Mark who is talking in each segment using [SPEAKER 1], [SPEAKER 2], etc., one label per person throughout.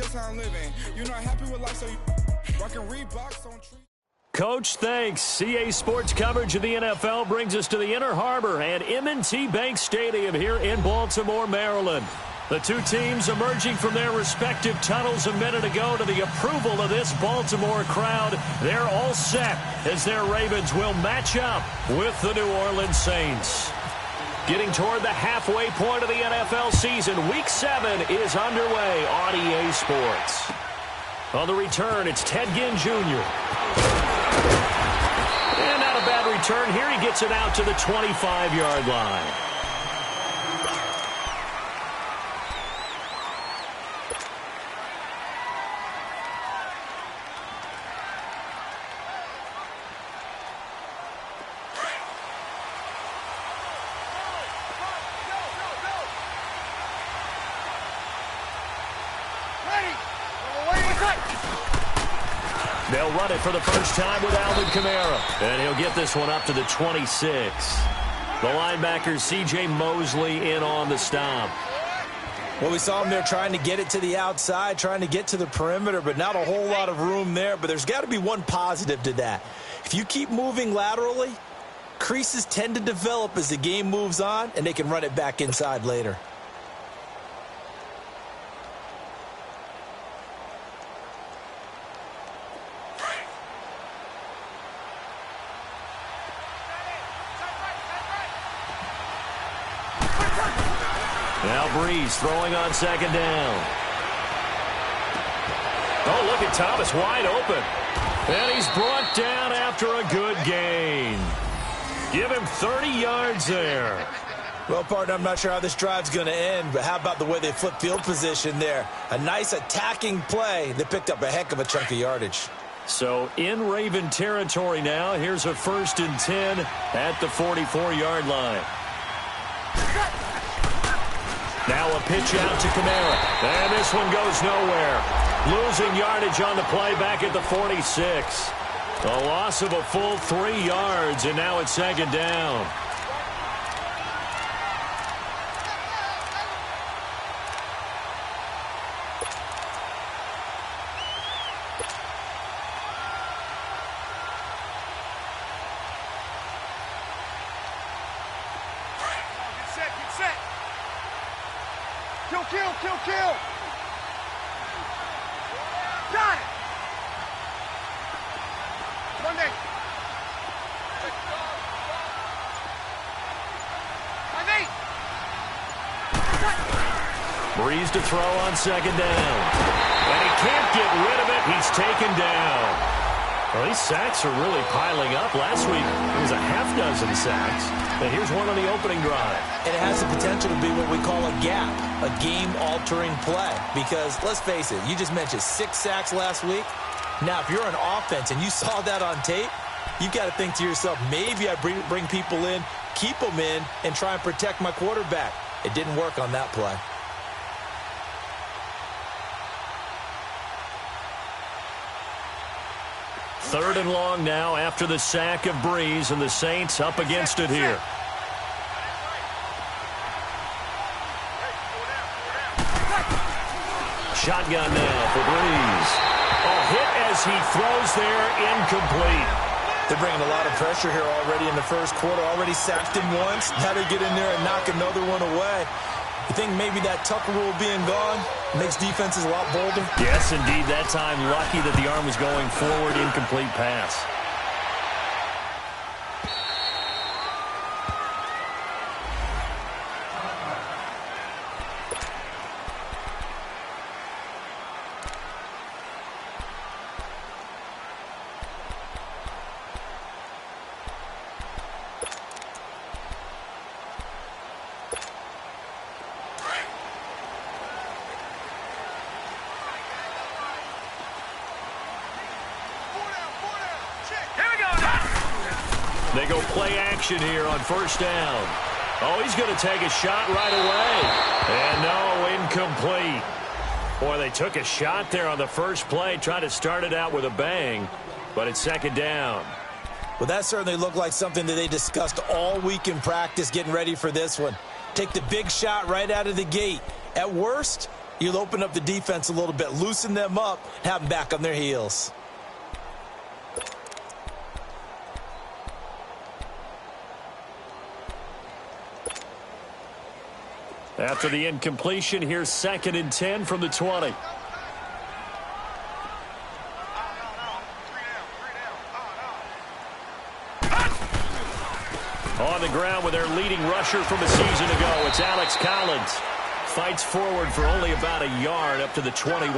[SPEAKER 1] just how I'm living. You're not happy with life, so you rockin' Reeboks on trees.
[SPEAKER 2] Coach, thanks. CA Sports coverage of the NFL brings us to the Inner Harbor and M&T Bank Stadium here in Baltimore, Maryland. The two teams emerging from their respective tunnels a minute ago to the approval of this Baltimore crowd. They're all set as their Ravens will match up with the New Orleans Saints. Getting toward the halfway point of the NFL season, Week 7 is underway on EA Sports. On the return, it's Ted Ginn Jr. And not a bad return here. He gets it out to the 25-yard line. They'll run it for the first time with Alvin Kamara. And he'll get this one up to the 26. The linebacker, C.J. Mosley, in on the stop.
[SPEAKER 3] Well, we saw him there trying to get it to the outside, trying to get to the perimeter, but not a whole lot of room there. But there's got to be one positive to that. If you keep moving laterally, creases tend to develop as the game moves on, and they can run it back inside later.
[SPEAKER 2] Now Breeze throwing on second down. Oh, look at Thomas wide open. And he's brought down after a good gain. Give him 30 yards there.
[SPEAKER 3] Well, partner, I'm not sure how this drive's going to end, but how about the way they flip field position there? A nice attacking play. They picked up a heck of a chunk of yardage.
[SPEAKER 2] So in Raven territory now. Here's a 1st and 10 at the 44-yard line. Now a pitch out to Kamara. And this one goes nowhere. Losing yardage on the play back at the 46. A loss of a full 3 yards, and now it's second down.
[SPEAKER 1] Kill. Got it. Monday.
[SPEAKER 2] Breeze to throw on second down. And he can't get rid of it. He's taken down. Well, these sacks are really piling up. Last week, it was a half-dozen sacks. And here's one on the opening drive.
[SPEAKER 3] And it has the potential to be what we call a gap, a game-altering play. Because, let's face it, you just mentioned 6 sacks last week. Now, if you're on offense and you saw that on tape, you've got to think to yourself, maybe I bring people in, keep them in, and try and protect my quarterback. It didn't work on that play.
[SPEAKER 2] Third and long now after the sack of Breeze, and the Saints up against it here. Shotgun now for Breeze. A hit as he throws there, incomplete.
[SPEAKER 3] They're bringing a lot of pressure here already in the first quarter. Already sacked him once. Now they get in there and knock another one away. You think maybe that Tucker rule being gone makes defenses a lot bolder?
[SPEAKER 2] Yes, indeed. That time, lucky that the arm was going forward, incomplete pass. They go play action here on first down. Oh, he's going to take a shot right away. And no, incomplete. Boy, they took a shot there on the first play, tried to start it out with a bang, but it's second down.
[SPEAKER 3] Well, that certainly looked like something that they discussed all week in practice getting ready for this one. Take the big shot right out of the gate. At worst, You'll open up the defense a little bit, loosen them up, have them back on their heels.
[SPEAKER 2] After the incompletion, here's 2nd and 10 from the 20. On the ground with their leading rusher from a season ago, it's Alex Collins. Fights forward for only about a yard up to the 21.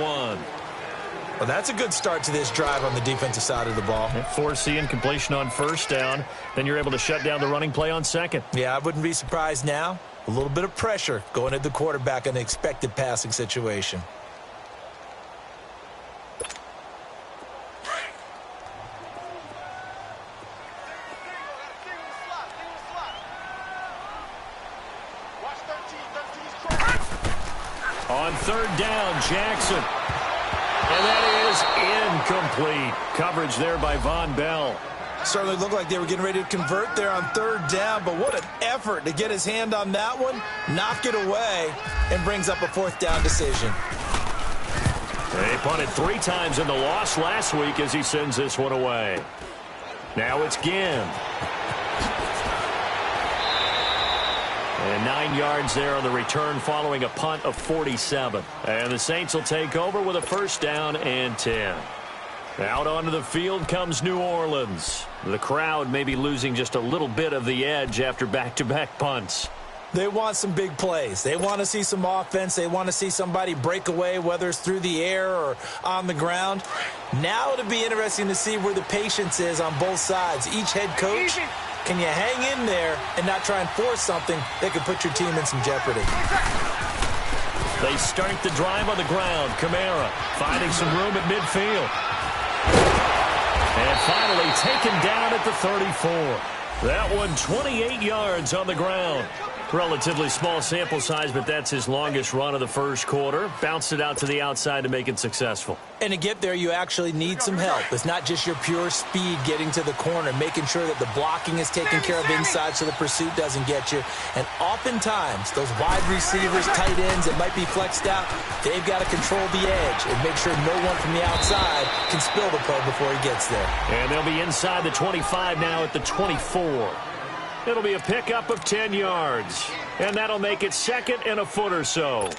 [SPEAKER 3] Well, that's a good start to this drive on the defensive side of the ball.
[SPEAKER 2] Force the incompletion on 1st down. Then you're able to shut down the running play on 2nd.
[SPEAKER 3] Yeah, I wouldn't be surprised now. A little bit of pressure going at the quarterback in an expected passing situation.
[SPEAKER 2] On 3rd down, Jackson. And that is incomplete. Coverage there by Von Bell.
[SPEAKER 3] Certainly looked like they were getting ready to convert there on 3rd down, but what an effort to get his hand on that one, knock it away, and brings up a 4th down decision.
[SPEAKER 2] They punted 3 times in the loss last week as he sends this one away. Now it's Ginn. And 9 yards there on the return following a punt of 47. And the Saints will take over with a 1st down and 10. Out onto the field comes New Orleans. The crowd may be losing just a little bit of the edge after back-to-back punts.
[SPEAKER 3] They want some big plays. They want to see some offense. They want to see somebody break away, whether it's through the air or on the ground. Now it'll be interesting to see where the patience is on both sides. Each head coach, can you hang in there and not try and force something that could put your team in some jeopardy?
[SPEAKER 2] They start the drive on the ground. Kamara finding some room at midfield. And finally taken down at the 34. That one 28 yards on the ground. Relatively small sample size, but that's his longest run of the 1st quarter. Bounced it out to the outside to make it successful.
[SPEAKER 3] And to get there, you actually need some help. It's not just your pure speed getting to the corner, making sure that the blocking is taken care of inside so the pursuit doesn't get you. And oftentimes, those wide receivers, tight ends that might be flexed out, they've got to control the edge and make sure no one from the outside can spill the play before he gets there.
[SPEAKER 2] And they'll be inside the 25 now at the 24. It'll be a pickup of 10 yards. And that'll make it 2nd and a foot or so.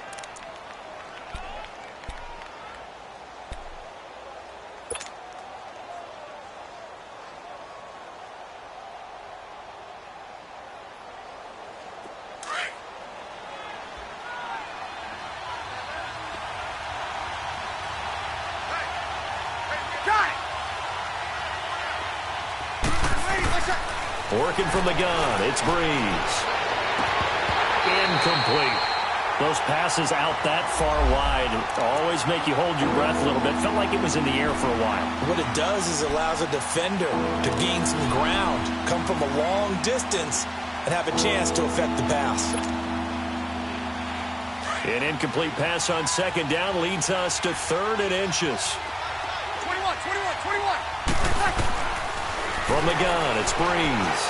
[SPEAKER 2] Working from the gun, it's Breeze. Incomplete. Those passes out that far wide always make you hold your breath a little bit. Felt like it was in the air for a while.
[SPEAKER 3] What it does is it allows a defender to gain some ground, come from a long distance, and have a chance to affect the pass.
[SPEAKER 2] An incomplete pass on 2nd down leads us to 3rd and inches.
[SPEAKER 1] 21.
[SPEAKER 2] From the gun, it's Breeze.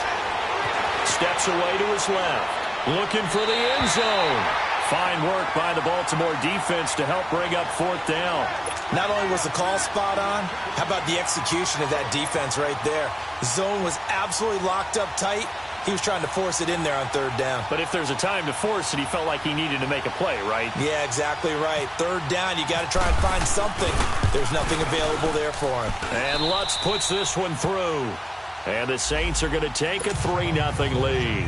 [SPEAKER 2] Steps away to his left. Looking for the end zone. Fine work by the Baltimore defense to help bring up 4th down.
[SPEAKER 3] Not only was the call spot on, how about the execution of that defense right there? The zone was absolutely locked up tight. He was trying to force it in there on 3rd down.
[SPEAKER 2] But if there's a time to force it, he felt like he needed to make a play, right?
[SPEAKER 3] Yeah, exactly right. 3rd down, you got to try and find something. There's nothing available there for him.
[SPEAKER 2] And Lutz puts this one through. And the Saints are going to take a 3-0 lead.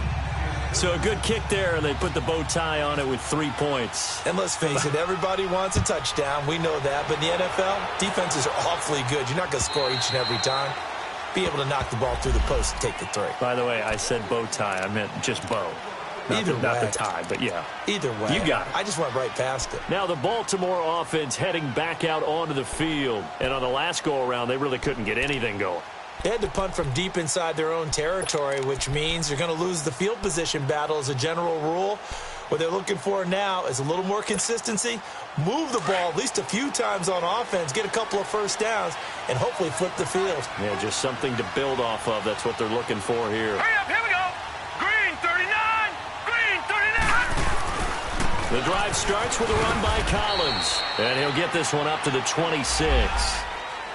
[SPEAKER 2] So a good kick there, and they put the bow tie on it with 3 points.
[SPEAKER 3] And let's face it, everybody wants a touchdown. We know that. But in the NFL, defenses are awfully good. You're not going to score each and every time. Be able to knock the ball through the post and take the 3.
[SPEAKER 2] By the way, I said bow tie. I meant just bow. Not the tie, but yeah.
[SPEAKER 3] Either way.
[SPEAKER 2] You got it.
[SPEAKER 3] I just went right past it.
[SPEAKER 2] Now the Baltimore offense heading back out onto the field. And on the last go-around, they really couldn't get anything going.
[SPEAKER 3] They had to punt from deep inside their own territory, which means you're going to lose the field position battle as a general rule. What they're looking for now is a little more consistency, move the ball at least a few times on offense, get a couple of 1st downs, and hopefully flip the field.
[SPEAKER 2] Yeah, just something to build off of. That's what they're looking for here.
[SPEAKER 1] Hurry up, here we go. Green 39. Green 39.
[SPEAKER 2] The drive starts with a run by Collins, and he'll get this one up to the 26.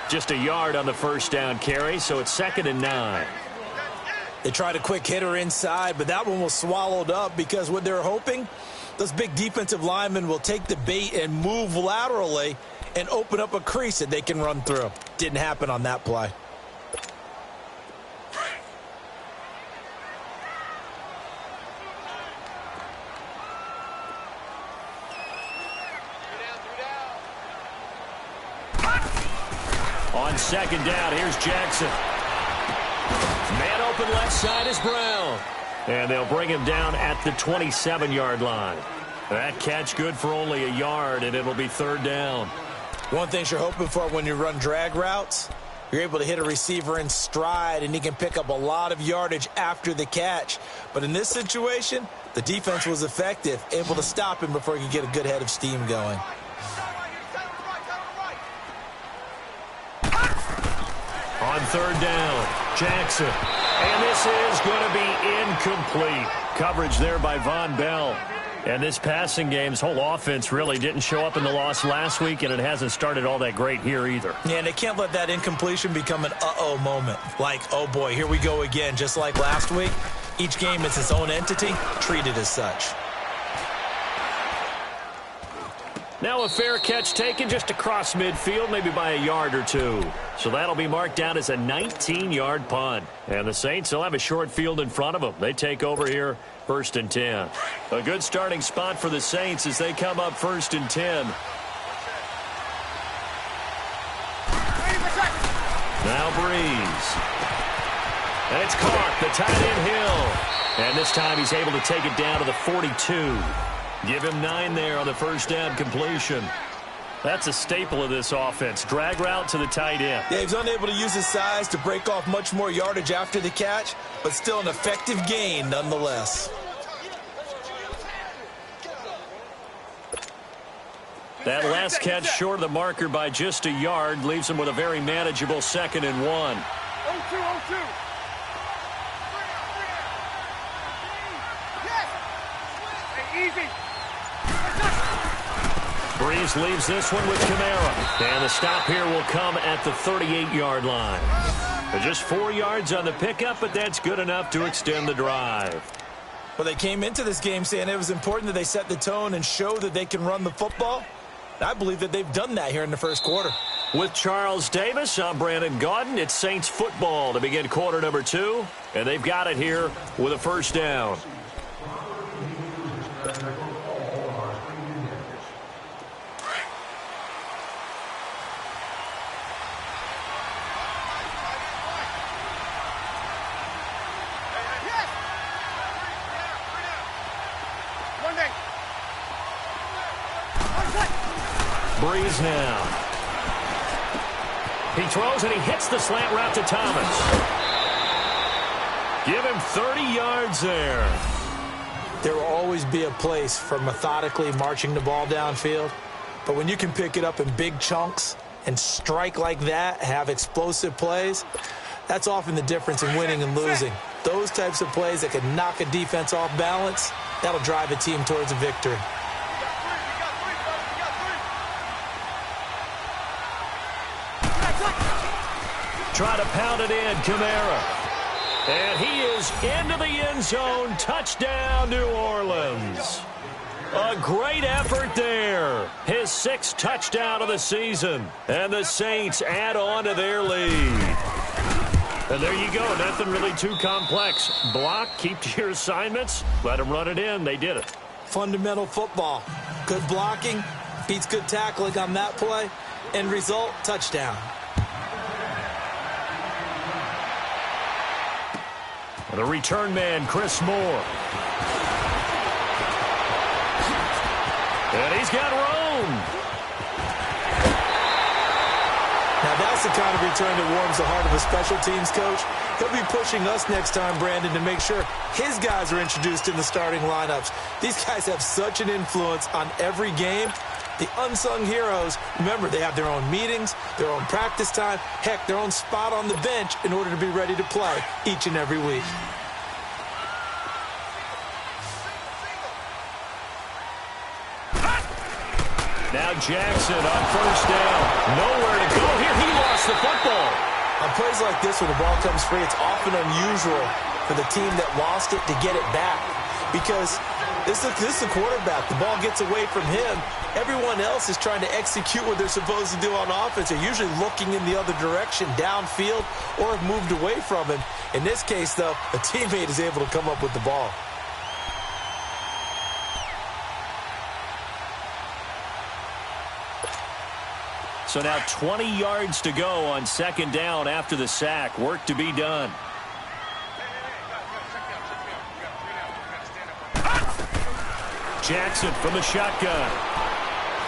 [SPEAKER 2] Just a yard on the first down carry, so it's 2nd and 9.
[SPEAKER 3] They tried a quick hitter inside, but that one was swallowed up because what they're hoping, those big defensive linemen will take the bait and move laterally and open up a crease that they can run through. Didn't happen on that play.
[SPEAKER 2] On 2nd down, here's Jackson. Man open left side is Brown. And they'll bring him down at the 27-yard line. That catch good for only a yard, and it'll be 3rd down.
[SPEAKER 3] One thing you're hoping for when you run drag routes, you're able to hit a receiver in stride, and he can pick up a lot of yardage after the catch. But in this situation, the defense was effective, able to stop him before he could get a good head of steam going.
[SPEAKER 2] On 3rd down, Jackson. And this is going to be incomplete. Coverage there by Von Bell. And this passing game's whole offense really didn't show up in the loss last week, and it hasn't started all that great here either.
[SPEAKER 3] Yeah, and they can't let that incompletion become an uh-oh moment. Like, oh boy, here we go again, just like last week. Each game is its own entity, treated as such.
[SPEAKER 2] Now a fair catch taken just across midfield, maybe by a yard or two. So that'll be marked down as a 19-yard punt. And the Saints will have a short field in front of them. They take over here, 1st and 10. A good starting spot for the Saints as they come up 1st and 10. Now Breeze. And it's caught, the tight end Hill. And this time he's able to take it down to the 42. Give him 9 there on the first down completion. That's a staple of this offense. Drag route to the tight end.
[SPEAKER 3] Yeah, he's unable to use his size to break off much more yardage after the catch, but still an effective gain nonetheless.
[SPEAKER 2] That last catch short of the marker by just a yard leaves him with a very manageable 2nd and 1.
[SPEAKER 1] 0-2. Easy.
[SPEAKER 2] Breeze leaves this one with Kamara. And the stop here will come at the 38-yard line. Just 4 yards on the pickup, but that's good enough to extend the drive.
[SPEAKER 3] Well, they came into this game saying it was important that they set the tone and show that they can run the football. I believe that they've done that here in the first quarter.
[SPEAKER 2] With Charles Davis, I'm Brandon Gaudin. It's Saints football to begin quarter number 2. And they've got it here with a first down. Breeze now. He throws and he hits the slant route to Thomas. Give him 30 yards there.
[SPEAKER 3] There will always be a place for methodically marching the ball downfield. But when you can pick it up in big chunks and strike like that, have explosive plays, that's often the difference in winning and losing. Those types of plays that can knock a defense off balance, that'll drive a team towards a victory.
[SPEAKER 2] Try to pound it in, Kamara. And he is into the end zone. Touchdown, New Orleans. A great effort there. His 6th touchdown of the season. And the Saints add on to their lead. And there you go. Nothing really too complex. Block, keep to your assignments, let them run it in. They did it.
[SPEAKER 3] Fundamental football. Good blocking, beats good tackling on that play. End result, touchdown.
[SPEAKER 2] The return man, Chris Moore. And he's got Rome.
[SPEAKER 3] Now that's the kind of return that warms the heart of a special teams coach. He'll be pushing us next time, Brandon, to make sure his guys are introduced in the starting lineups. These guys have such an influence on every game. The unsung heroes, remember, they have their own meetings, their own practice time, heck, their own spot on the bench in order to be ready to play each and every week.
[SPEAKER 2] Now Jackson on first down. Nowhere to go here. He lost the football.
[SPEAKER 3] On plays like this where the ball comes free, it's often unusual for the team that lost it to get it back. Because this is the quarterback. The ball gets away from him. Everyone else is trying to execute what they're supposed to do on offense. They're usually looking in the other direction, downfield, or have moved away from him. In this case, though, a teammate is able to come up with the ball.
[SPEAKER 2] So now 20 yards to go on second down after the sack. Work to be done. Jackson from the shotgun.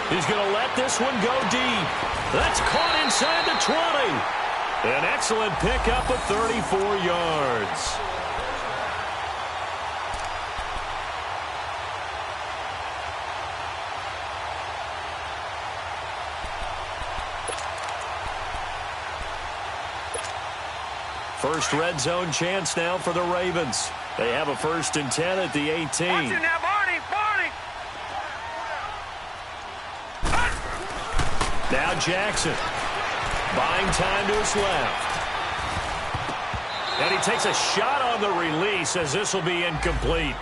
[SPEAKER 2] He's going to let this one go deep. That's caught inside the 20. An excellent pickup of 34 yards. First red zone chance now for the Ravens. They have a 1st and 10 at the 18. Now Jackson. Buying time to his left. And he takes a shot on the release as this will be incomplete.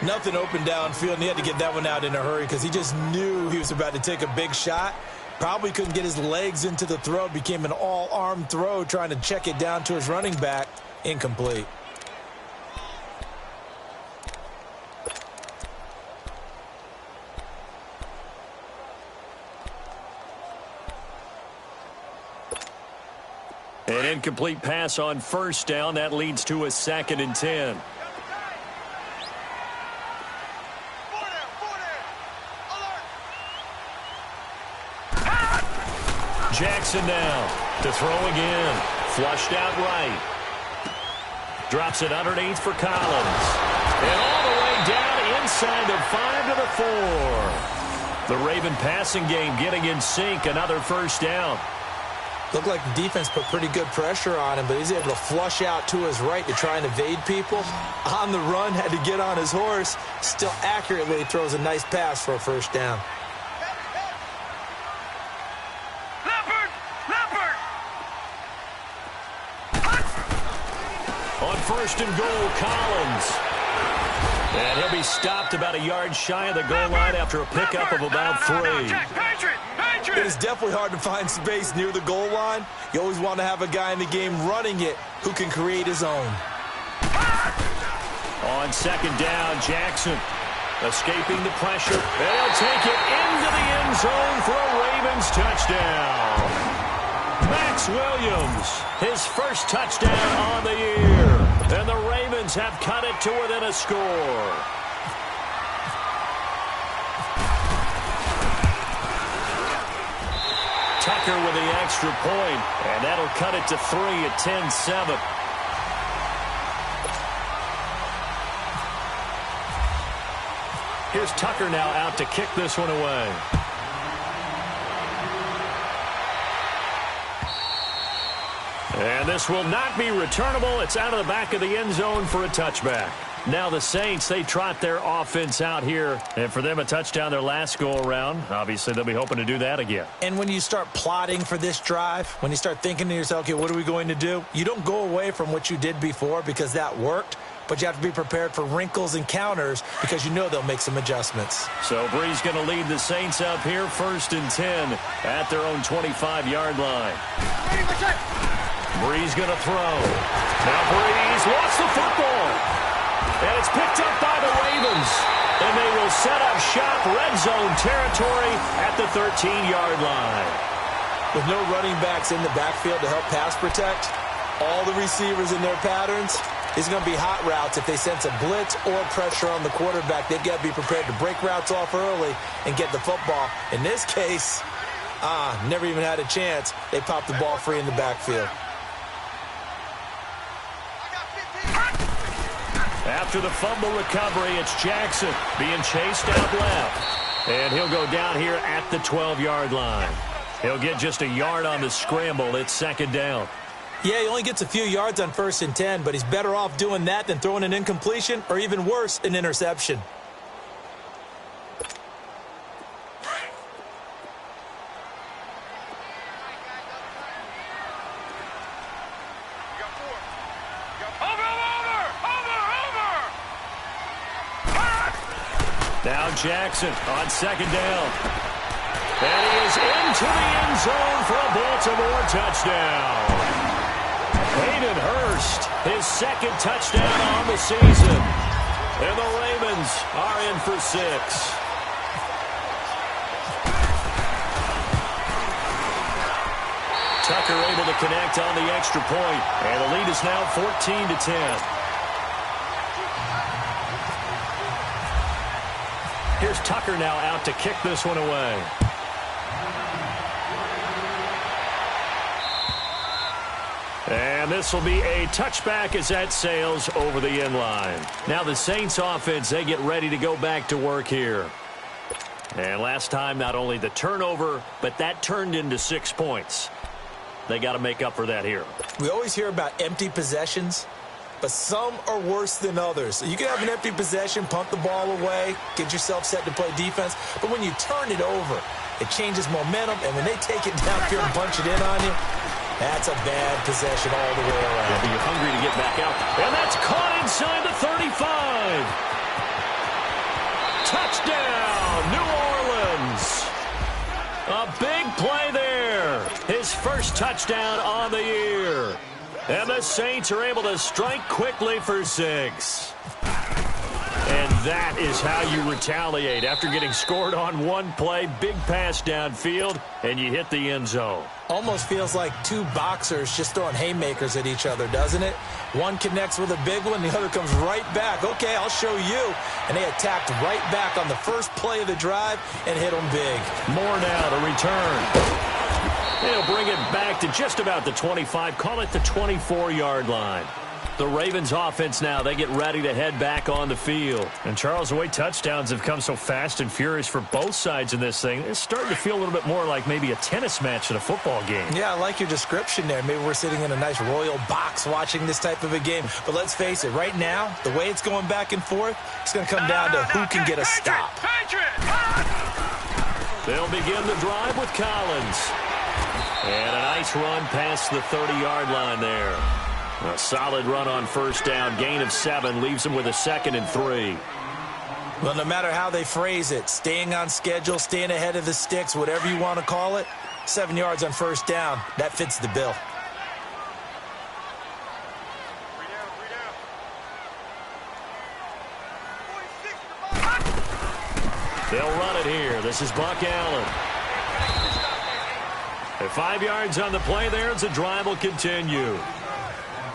[SPEAKER 3] Nothing open downfield, and he had to get that one out in a hurry because he just knew he was about to take a big shot. Probably couldn't get his legs into the throw. Became an all-arm throw trying to check it down to his running back. Incomplete.
[SPEAKER 2] An incomplete pass on first down. That leads to a 2nd and 10. Jackson now to throw again. Flushed out right. Drops it underneath for Collins. And all the way down inside the 5 to the 4. The Raven passing game getting in sync. Another first down.
[SPEAKER 3] Looked like the defense put pretty good pressure on him, but he's able to flush out to his right to try and evade people. On the run, had to get on his horse. Still accurately throws a nice pass for a first down.
[SPEAKER 2] On 1st and goal, Collins. And he'll be stopped about a yard shy of the goal line after a pickup of about 3.
[SPEAKER 3] It is definitely hard to find space near the goal line. You always want to have a guy in the game running it who can create his own.
[SPEAKER 2] On second down, Jackson escaping the pressure. And he'll take it into the end zone for a Ravens touchdown. Max Williams, his first touchdown on the year. And the Ravens have cut it to within a score. Tucker with the extra point, and that'll cut it to 3 at 10-7. Here's Tucker now out to kick this one away. And this will not be returnable. It's out of the back of the end zone for a touchback. Now the Saints, they trot their offense out here. And for them, a touchdown their last go-around. Obviously, they'll be hoping to do that again.
[SPEAKER 3] And when you start plotting for this drive, when you start thinking to yourself, okay, what are we going to do? You don't go away from what you did before because that worked. But you have to be prepared for wrinkles and counters because you know they'll make some adjustments.
[SPEAKER 2] So Brees going to lead the Saints up here, 1st and 10 at their own 25-yard line. Brees going to throw. Now Brees lost the football. And it's picked up by the Ravens. And they will set up shop red zone territory at the 13-yard line.
[SPEAKER 3] With no running backs in the backfield to help pass protect, all the receivers in their patterns, it's going to be hot routes. If they sense a blitz or pressure on the quarterback, they've got to be prepared to break routes off early and get the football. In this case, never even had a chance. They popped the ball free in the backfield.
[SPEAKER 2] After the fumble recovery, it's Jackson being chased out left. And he'll go down here at the 12-yard line. He'll get just a yard on the scramble. It's 2nd down.
[SPEAKER 3] Yeah, he only gets a few yards on 1st and 10, but he's better off doing that than throwing an incompletion or even worse, an interception.
[SPEAKER 2] Now Jackson on second down. And he is into the end zone for a Baltimore touchdown. Hayden Hurst, his second touchdown on the season. And the Ravens are in for 6. Tucker able to connect on the extra point. And the lead is now 14-10. Here's Tucker now out to kick this one away. And this will be a touchback as that sails over the end line. Now the Saints offense, they get ready to go back to work here. And last time, not only the turnover, but that turned into 6 points. They got to make up for that here.
[SPEAKER 3] We always hear about empty possessions, but some are worse than others. So you can have an empty possession, punt the ball away, get yourself set to play defense. But when you turn it over, it changes momentum. And when they take it down here and punch it in on you, that's a bad possession all the way around.
[SPEAKER 2] Yeah, but you're hungry to get back out. And that's caught inside the 35. Touchdown, New Orleans. A big play there. His first touchdown on the year. And the Saints are able to strike quickly for 6. And that is how you retaliate. After getting scored on one play, big pass downfield, and you hit the end zone.
[SPEAKER 3] Almost feels like two boxers just throwing haymakers at each other, doesn't it? One connects with a big one, the other comes right back. Okay, I'll show you. And they attacked right back on the first play of the drive and hit them big.
[SPEAKER 2] More now to return. They'll bring it back to just about the 25, call it the 24-yard line. The Ravens offense now, they get ready to head back on the field. And Charles, the way touchdowns have come so fast and furious for both sides in this thing, it's starting to feel a little bit more like maybe a tennis match in a football game.
[SPEAKER 3] Yeah, I like your description there. Maybe we're sitting in a nice royal box watching this type of a game. But let's face it, right now, the way it's going back and forth, it's going to come down to who can get a stop.
[SPEAKER 2] They'll begin the drive with Collins. And a nice run past the 30-yard line there. A solid run on first down. Gain of 7 leaves them with a 2nd and 3.
[SPEAKER 3] Well, no matter how they phrase it, staying on schedule, staying ahead of the sticks, whatever you want to call it, 7 yards on first down, that fits the bill.
[SPEAKER 2] They'll run it here. This is Buck Allen. At 5 yards on the play there, the drive will continue.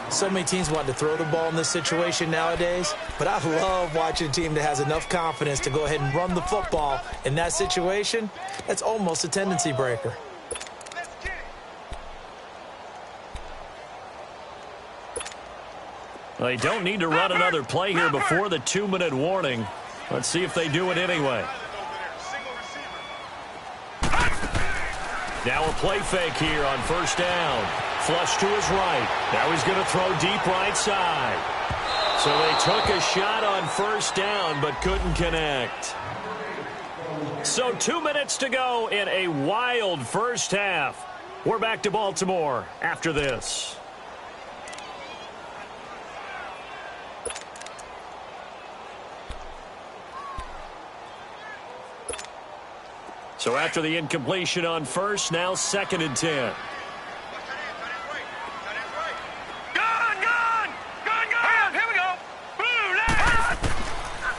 [SPEAKER 3] So many teams want to throw the ball in this situation nowadays, but I love watching a team that has enough confidence to go ahead and run the football. In that situation, that's almost a tendency breaker.
[SPEAKER 2] They don't need to run another play here before the 2-minute warning. Let's see if they do it anyway. Now a play fake here on first down. Flush to his right. Now he's going to throw deep right side. So they took a shot on first down but couldn't connect. So 2 minutes to go in a wild first half. We're back to Baltimore after this. So after the incompletion on first, now 2nd and 10.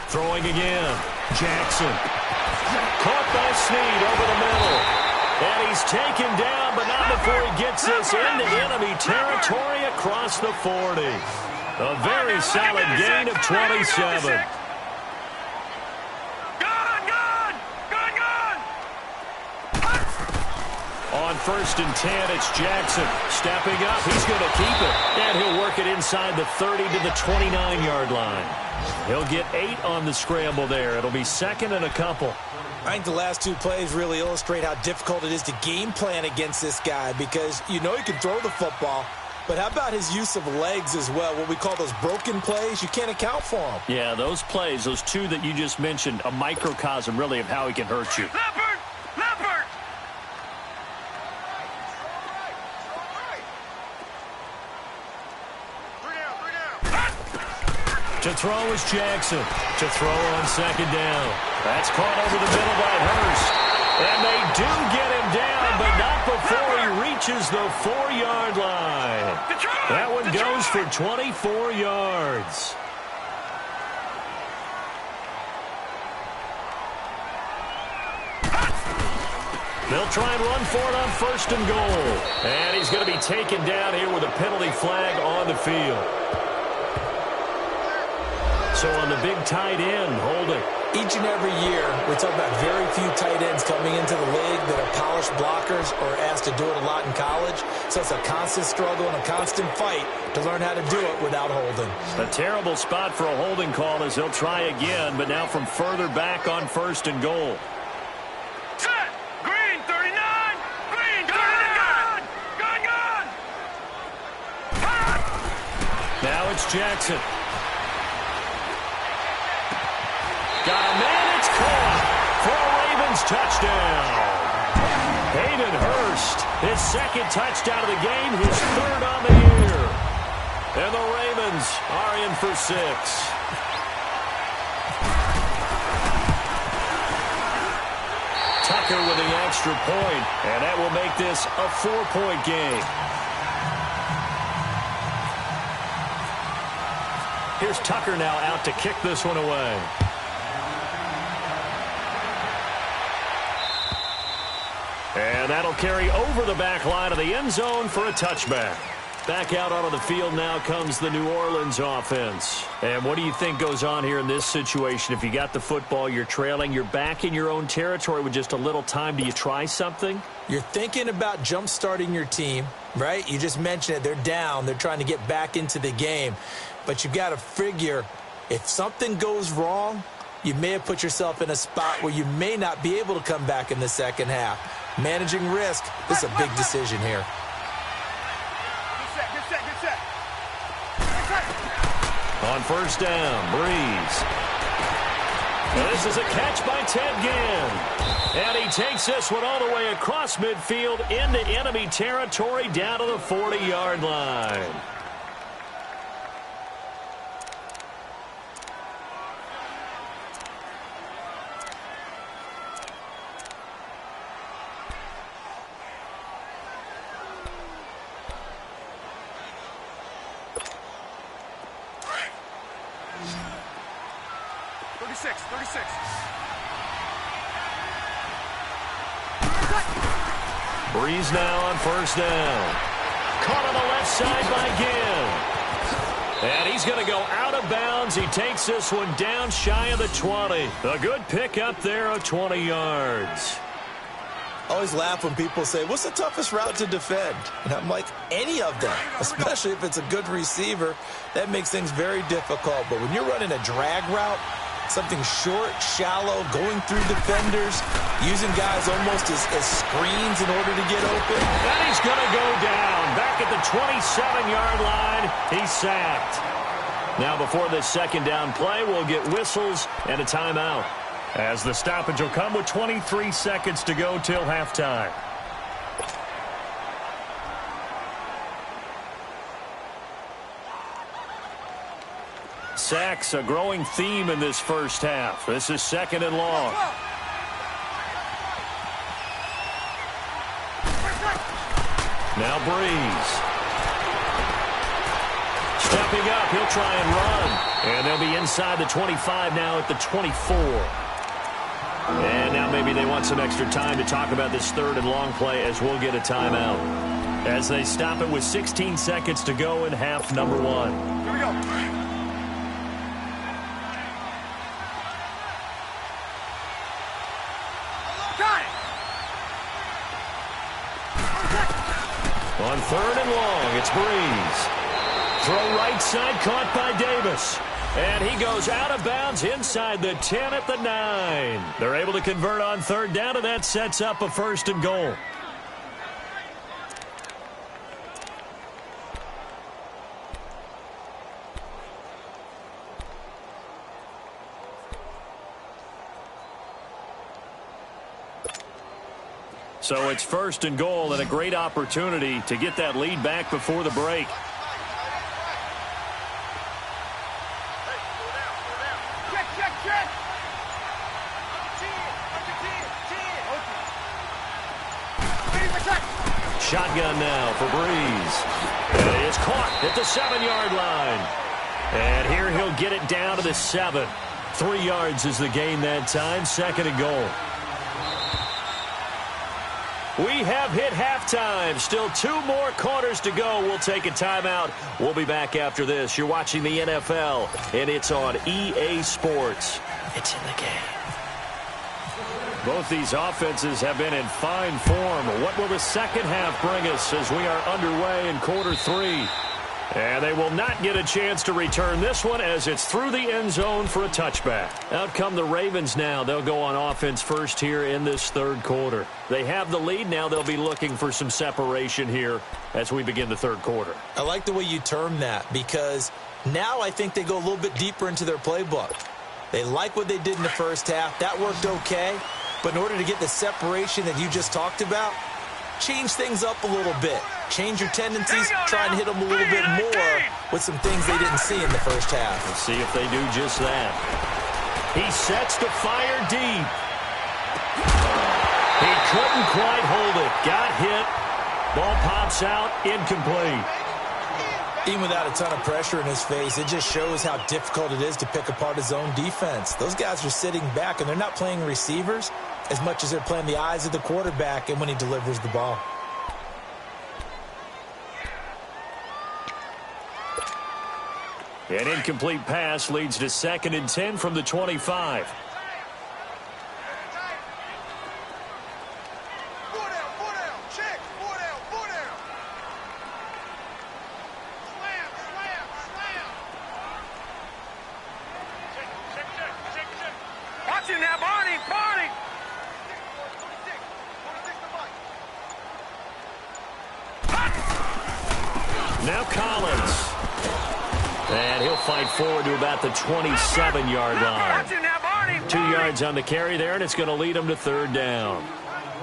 [SPEAKER 2] Throwing again. Jackson. Caught by Snead over the middle. And he's taken down, but not before he gets this into enemy territory across the 40. A very solid gain of 27. On 1st and 10, it's Jackson. Stepping up, he's going to keep it. And he'll work it inside the 30 to the 29-yard line. He'll get 8 on the scramble there. It'll be 2nd and a couple.
[SPEAKER 3] I think the last 2 plays really illustrate how difficult it is to game plan against this guy because you know he can throw the football, but how about his use of legs as well? What we call those broken plays, you can't account for them.
[SPEAKER 2] Yeah, those plays, those 2 that you just mentioned, a microcosm really of how he can hurt you. To throw is Jackson. To throw on 2nd down. That's caught over the middle by Hurst. And they do get him down, but not before he reaches the 4-yard line. That one goes for 24 yards. They'll try and run for it on 1st and goal. And he's going to be taken down here with a penalty flag on the field. So on the big tight end, holding.
[SPEAKER 3] Each and every year, we talk about very few tight ends coming into the league that are polished blockers or asked to do it a lot in college. So it's a constant struggle and a constant fight to learn how to do it without holding.
[SPEAKER 2] A terrible spot for a holding call as he'll try again, but now from further back on 1st and goal.
[SPEAKER 4] Set! Green, 39! Green, 39! Gun!
[SPEAKER 2] Now it's Jackson. Got a man, it's caught for a Ravens touchdown. Hayden Hurst, his 2nd touchdown of the game, his 3rd on the year. And the Ravens are in for 6. Tucker with the extra point, and that will make this a 4-point game. Here's Tucker now out to kick this one away. And that'll carry over the back line of the end zone for a touchback. Back out onto the field now comes the New Orleans offense. And what do you think goes on here in this situation? If you got the football, you're trailing, you're back in your own territory with just a little time. Do you try something?
[SPEAKER 3] You're thinking about jump-starting your team, right? You just mentioned it. They're down. They're trying to get back into the game. But you've got to figure if something goes wrong, you may have put yourself in a spot where you may not be able to come back in the second half. Managing risk, this is a big decision here.
[SPEAKER 4] Good set.
[SPEAKER 2] On 1st down, Breeze. Now this is a catch by Ted Ginn. And he takes this one all the way across midfield into enemy territory down to the 40-yard line. Breeze now on 1st down. Caught on the left side by Ginn. And he's going to go out of bounds. He takes this one down shy of the 20. A good pick up there of 20 yards.
[SPEAKER 3] I always laugh when people say, what's the toughest route to defend? And I'm like, any of them, especially if it's a good receiver. That makes things very difficult. But when you're running a drag route, something short, shallow, going through defenders, using guys almost as screens in order to get open.
[SPEAKER 2] And he's going to go down. Back at the 27-yard line, he's sacked. Now before this 2nd down play, we'll get whistles and a timeout, as the stoppage will come with 23 seconds to go till halftime. Sacks, a growing theme in this first half. This is 2nd and long. Now Breeze. Stepping up, he'll try and run. And they'll be inside the 25 now at the 24. And now maybe they want some extra time to talk about this 3rd and long play, as we'll get a timeout, as they stop it with 16 seconds to go in half number 1.
[SPEAKER 4] Here we go.
[SPEAKER 2] On 3rd and long, it's Breeze. Throw right side, caught by Davis. And he goes out of bounds inside the 10 at the 9. They're able to convert on 3rd down, and that sets up a 1st and goal. So it's 1st and goal, and a great opportunity to get that lead back before the break.
[SPEAKER 4] Check.
[SPEAKER 2] Shotgun now for Breeze. And it is caught at the 7-yard line. And here he'll get it down to the 7. 3 yards is the gain that time. 2nd and goal. We have hit halftime. Still 2 more quarters to go. We'll take a timeout. We'll be back after this. You're watching the NFL, and it's on EA Sports. It's in the game. Both these offenses have been in fine form. What will the second half bring us as we are underway in quarter 3? And they will not get a chance to return this one as it's through the end zone for a touchback. Out come the Ravens now. They'll go on offense first here in this 3rd quarter. They have the lead. Now they'll be looking for some separation here as we begin the 3rd quarter.
[SPEAKER 3] I like the way you term that because now I think they go a little bit deeper into their playbook. They like what they did in the first half. That worked okay. But in order to get the separation that you just talked about, change things up a little bit. Change your tendencies, try and hit them a little bit more with some things they didn't see in the first half.
[SPEAKER 2] Let's see if they do just that. He sets the fire deep. He couldn't quite hold it. Got hit. Ball pops out, incomplete.
[SPEAKER 3] Even without a ton of pressure in his face, it just shows how difficult it is to pick apart his own defense. Those guys are sitting back, and they're not playing receivers as much as they're playing the eyes of the quarterback and when he delivers the ball.
[SPEAKER 2] An incomplete pass leads to 2nd and 10 from the 25.
[SPEAKER 4] Watching that, Barney!
[SPEAKER 2] Now Collins. And he'll fight forward to about the 27-yard line. 2 yards on the carry there, and it's going to lead him to 3rd down.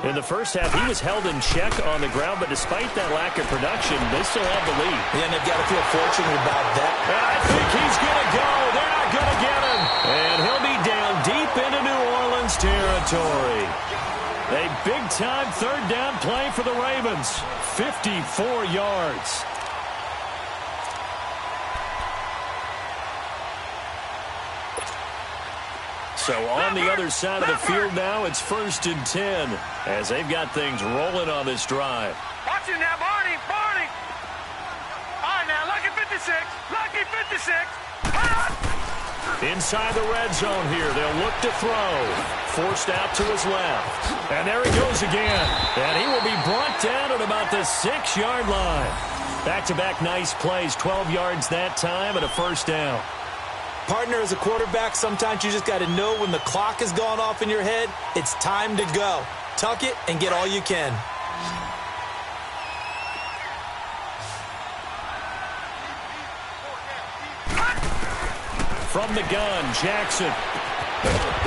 [SPEAKER 2] In the first half, he was held in check on the ground, but despite that lack of production, they still have the lead.
[SPEAKER 3] Yeah, and they've got to feel fortunate about that.
[SPEAKER 2] And I think he's going to go. They're not going to get him. And he'll be down deep into New Orleans territory. A big-time 3rd down play for the Ravens. 54 yards. So on the other side of the field now, it's 1st and 10 as they've got things rolling on this drive.
[SPEAKER 4] Watching now, Barney! All right, now, lucky 56! Lucky 56!
[SPEAKER 2] Inside the red zone here, they'll look to throw. Forced out to his left. And there he goes again. And he will be brought down at about the 6-yard line. Back-to-back nice plays, 12 yards that time and a 1st down.
[SPEAKER 3] Partner, as a quarterback, sometimes you just got to know when the clock has gone off in your head, it's time to go. Tuck it and get all you can.
[SPEAKER 2] From the gun, Jackson.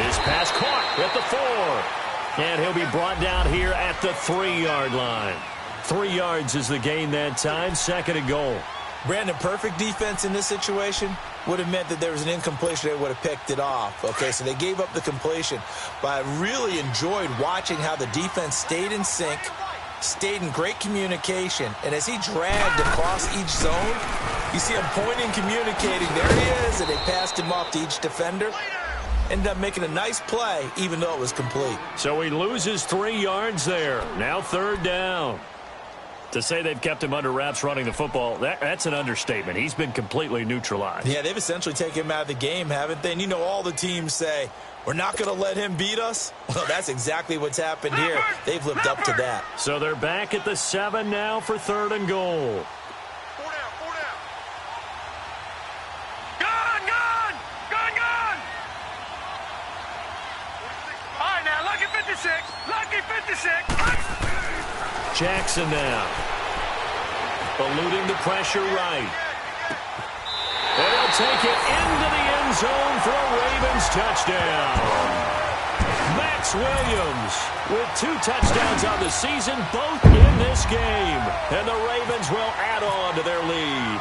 [SPEAKER 2] His pass caught at the 4. And he'll be brought down here at the 3-yard line. 3 yards is the gain that time, 2nd and goal.
[SPEAKER 3] Brandon, perfect defense in this situation would have meant that there was an incompletion. They would have picked it off. Okay, so they gave up the completion. But I really enjoyed watching how the defense stayed in sync, stayed in great communication. And as he dragged across each zone, you see him pointing, communicating. There he is, and they passed him off to each defender. Ended up making a nice play, even though it was complete.
[SPEAKER 2] So he loses 3 yards there. Now 3rd down. To say they've kept him under wraps running the football, that's an understatement. He's been completely neutralized.
[SPEAKER 3] Yeah, they've essentially taken him out of the game, haven't they? And you know all the teams say, we're not going to let him beat us. Well, that's exactly what's happened here. They've lived up to that.
[SPEAKER 2] So they're back at the 7 now for 3rd and goal.
[SPEAKER 4] Gun! All right, now, lucky 56! Lucky 56!
[SPEAKER 2] Jackson now. Eluding the pressure right. They'll take it into the end zone for a Ravens touchdown. Max Williams with 2 touchdowns on the season, both in this game. And the Ravens will add on to their lead.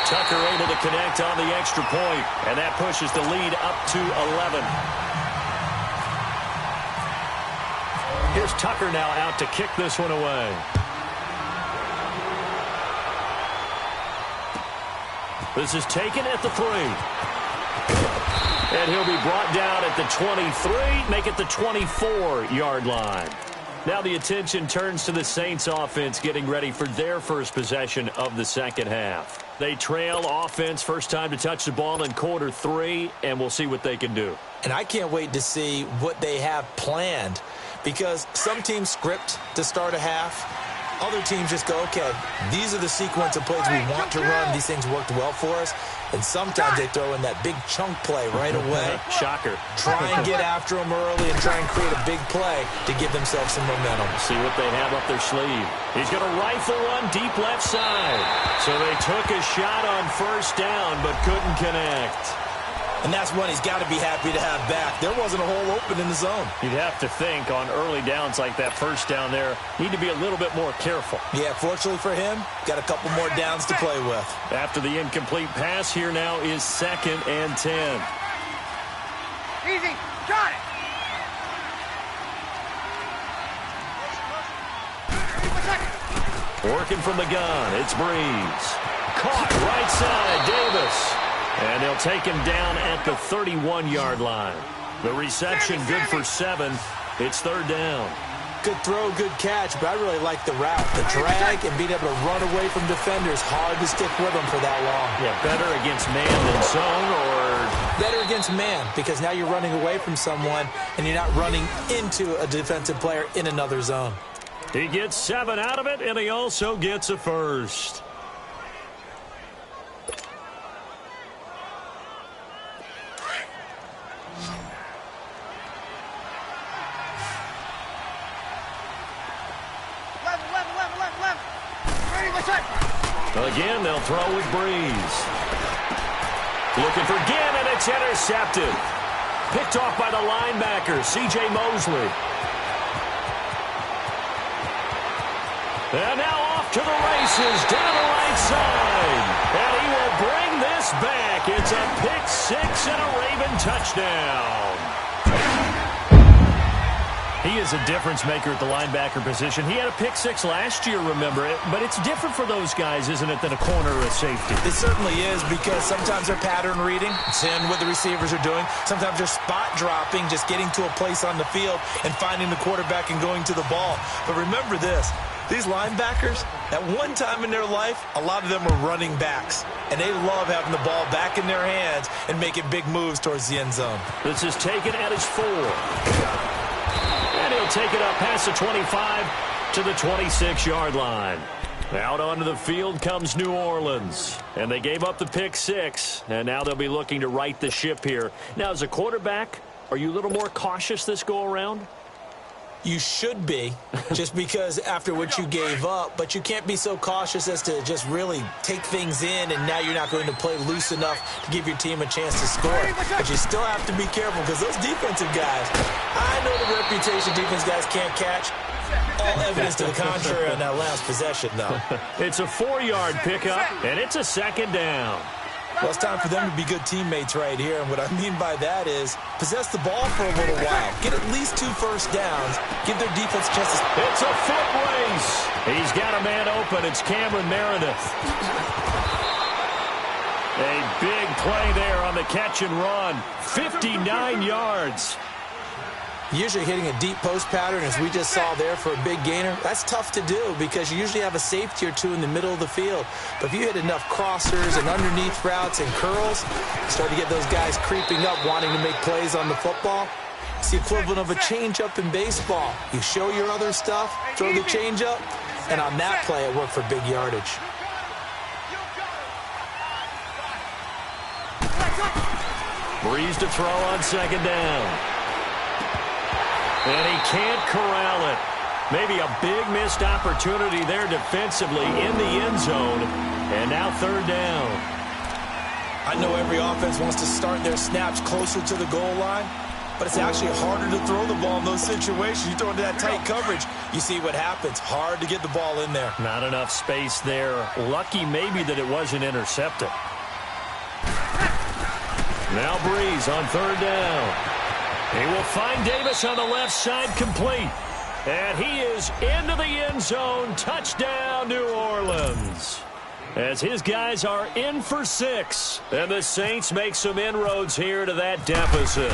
[SPEAKER 2] Tucker able to connect on the extra point, and that pushes the lead up to 11. Here's Tucker now out to kick this one away. This is taken at the 3. And he'll be brought down at the 23, make it the 24-yard line. Now the attention turns to the Saints offense getting ready for their first possession of the second half. They trail offense, first time to touch the ball in quarter 3, and we'll see what they can do.
[SPEAKER 3] And I can't wait to see what they have planned, because some teams script to start a half. Other teams just go, okay, these are the sequence of plays we want to run. These things worked well for us. And sometimes they throw in that big chunk play right away.
[SPEAKER 2] Shocker.
[SPEAKER 3] Try and get after them early and try and create a big play to give themselves some momentum.
[SPEAKER 2] See what they have up their sleeve. He's going to rifle one deep left side. So they took a shot on first down but couldn't connect.
[SPEAKER 3] And that's one he's got to be happy to have back. There wasn't a hole open in the zone.
[SPEAKER 2] You'd have to think on early downs like that first down there, need to be a little bit more careful.
[SPEAKER 3] Yeah, fortunately for him, got a couple more downs to play with.
[SPEAKER 2] After the incomplete pass, here now is 2nd and 10.
[SPEAKER 4] Easy. Got it.
[SPEAKER 2] Working from the gun, it's Breeze. Caught right side, Davis. And they'll take him down at the 31-yard line. The reception good for 7. It's 3rd down.
[SPEAKER 3] Good throw, good catch, but I really like the route. The drag and being able to run away from defenders, hard to stick with them for that long.
[SPEAKER 2] Yeah, better against man than zone, or
[SPEAKER 3] better against man, because now you're running away from someone and you're not running into a defensive player in another zone.
[SPEAKER 2] He gets 7 out of it, and he also gets a first. Again, they'll throw with Breeze. Looking for Ginn, and it's intercepted. Picked off by the linebacker, C.J. Mosley. And now off to the races, down the right side. And he will bring this back. It's a pick 6 and a Raven touchdown. He is a difference maker at the linebacker position. He had a pick 6 last year, remember it. But it's different for those guys, isn't it, than a corner or a safety?
[SPEAKER 3] It certainly is, because sometimes they're pattern reading, seeing what the receivers are doing. Sometimes they're spot dropping, just getting to a place on the field and finding the quarterback and going to the ball. But remember this. These linebackers, at one time in their life, a lot of them were running backs. And they love having the ball back in their hands and making big moves towards the end zone.
[SPEAKER 2] This is taken at his 4. And he'll take it up past the 25 to the 26-yard line. Out onto the field comes New Orleans. And they gave up the pick 6. And now they'll be looking to right the ship here. Now, as a quarterback, are you a little more cautious this go-around?
[SPEAKER 3] You should be, just because after what you gave up, but you can't be so cautious as to just really take things in, and now you're not going to play loose enough to give your team a chance to score. But you still have to be careful, because those defensive guys, I know the reputation defense guys can't catch. All evidence to the contrary on that last possession, though.
[SPEAKER 2] It's a 4-yard pickup, and it's a 2nd down.
[SPEAKER 3] Well, it's time for them to be good teammates right here. And what I mean by that is possess the ball for a little while. Get at least 2 first downs. Give their defense chances.
[SPEAKER 2] It's a foot race. He's got a man open. It's Cameron Meredith. A big play there on the catch and run. 59 yards.
[SPEAKER 3] Usually hitting a deep post pattern, as we just saw there, for a big gainer, that's tough to do because you usually have a safety or 2 in the middle of the field. But if you hit enough crossers and underneath routes and curls, you start to get those guys creeping up, wanting to make plays on the football. It's the equivalent of a changeup in baseball. You show your other stuff, throw the changeup, and on that play, it worked for big yardage.
[SPEAKER 2] Breeze to throw on 2nd down. And he can't corral it. Maybe a big missed opportunity there defensively in the end zone. And now 3rd down.
[SPEAKER 3] I know every offense wants to start their snaps closer to the goal line, but it's actually harder to throw the ball in those situations. You throw into that tight coverage, you see what happens. Hard to get the ball in there.
[SPEAKER 2] Not enough space there. Lucky maybe that it wasn't intercepted. Now Breeze on 3rd down. He will find Davis on the left side, complete. And he is into the end zone. Touchdown, New Orleans. As his guys are in for 6. And the Saints make some inroads here to that deficit.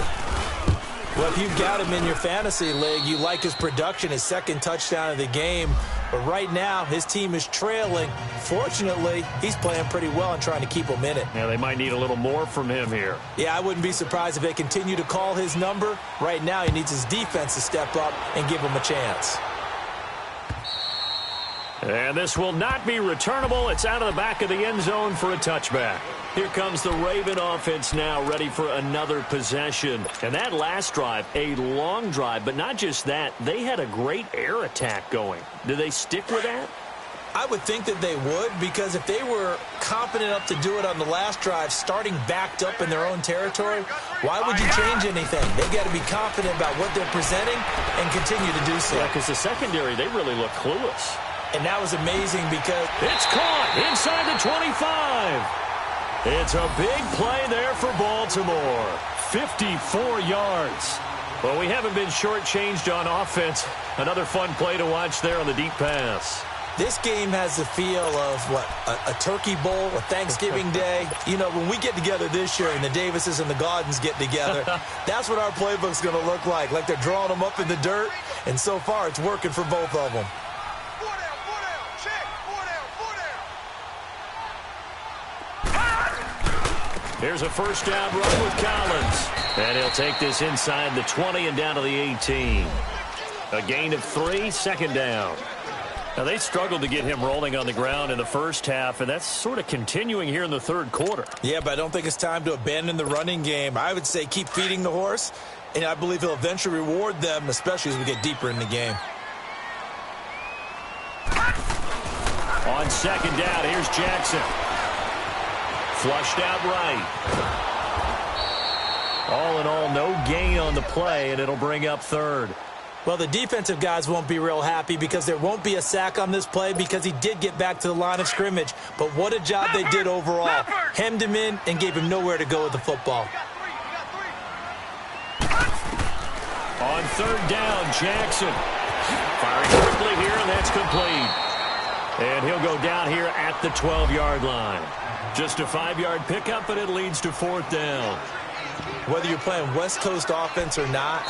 [SPEAKER 3] Well, if you've got him in your fantasy league, you like his production, his second touchdown of the game. But right now, his team is trailing. Fortunately, he's playing pretty well and trying to keep them in it.
[SPEAKER 2] Yeah, they might need a little more from him here.
[SPEAKER 3] Yeah, I wouldn't be surprised if they continue to call his number. Right now, he needs his defense to step up and give him a chance.
[SPEAKER 2] And this will not be returnable. It's out of the back of the end zone for a touchback. Here comes the Raven offense now, ready for another possession. And that last drive, a long drive, but not just that. They had a great air attack going. Do they stick with that?
[SPEAKER 3] I would think that they would, because if they were confident enough to do it on the last drive, starting backed up in their own territory, why would you change anything? They've got to be confident about what they're presenting and continue to do so.
[SPEAKER 2] Yeah, because the secondary, they really look clueless.
[SPEAKER 3] And that was amazing because
[SPEAKER 2] it's caught inside the 25. It's a big play there for Baltimore. 54 yards. Well, we haven't been shortchanged on offense. Another fun play to watch there on the deep pass.
[SPEAKER 3] This game has the feel of, a turkey bowl, a Thanksgiving Day. You know, when we get together this year and the Davises and the Gaudens get together, that's what our playbook's going to look like they're drawing them up in the dirt. And so far, it's working for both of them.
[SPEAKER 2] Here's a first down run with Collins. And he'll take this inside the 20 and down to the 18. A gain of 3, second down. Now, they struggled to get him rolling on the ground in the first half, and that's sort of continuing here in the third quarter.
[SPEAKER 3] Yeah, but I don't think it's time to abandon the running game. I would say keep feeding the horse, and I believe he'll eventually reward them, especially as we get deeper in the game.
[SPEAKER 2] On second down, here's Jackson. Flushed out right. All in all, no gain on the play, and it'll bring up third.
[SPEAKER 3] Well, the defensive guys won't be real happy because there won't be a sack on this play because he did get back to the line of scrimmage. But what a job they did overall. Hemmed him in and gave him nowhere to go with the football.
[SPEAKER 2] On third down, Jackson. Firing quickly here, and that's complete. And he'll go down here at the 12-yard line. Just a 5-yard pickup, but it leads to fourth down.
[SPEAKER 3] Whether you're playing West Coast offense or not,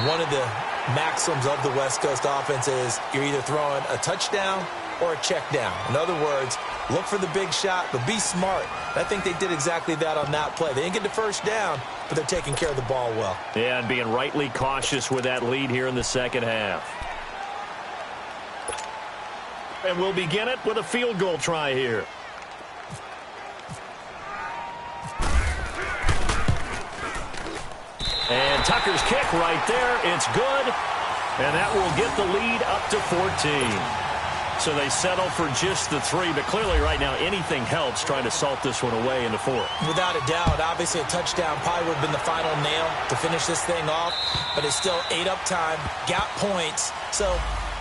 [SPEAKER 3] one of the maxims of the West Coast offense is you're either throwing a touchdown or a check down. In other words, look for the big shot, but be smart. I think they did exactly that on that play. They didn't get the first down, but they're taking care of the ball well.
[SPEAKER 2] Yeah, and being rightly cautious with that lead here in the second half. And we'll begin it with a field goal try here. And Tucker's kick right there. It's good. And that will get the lead up to 14. So they settle for just the 3. But clearly right now anything helps trying to salt this one away into 4.
[SPEAKER 3] Without a doubt. Obviously a touchdown probably would have been the final nail to finish this thing off. But it's still 8 up time. Got points. So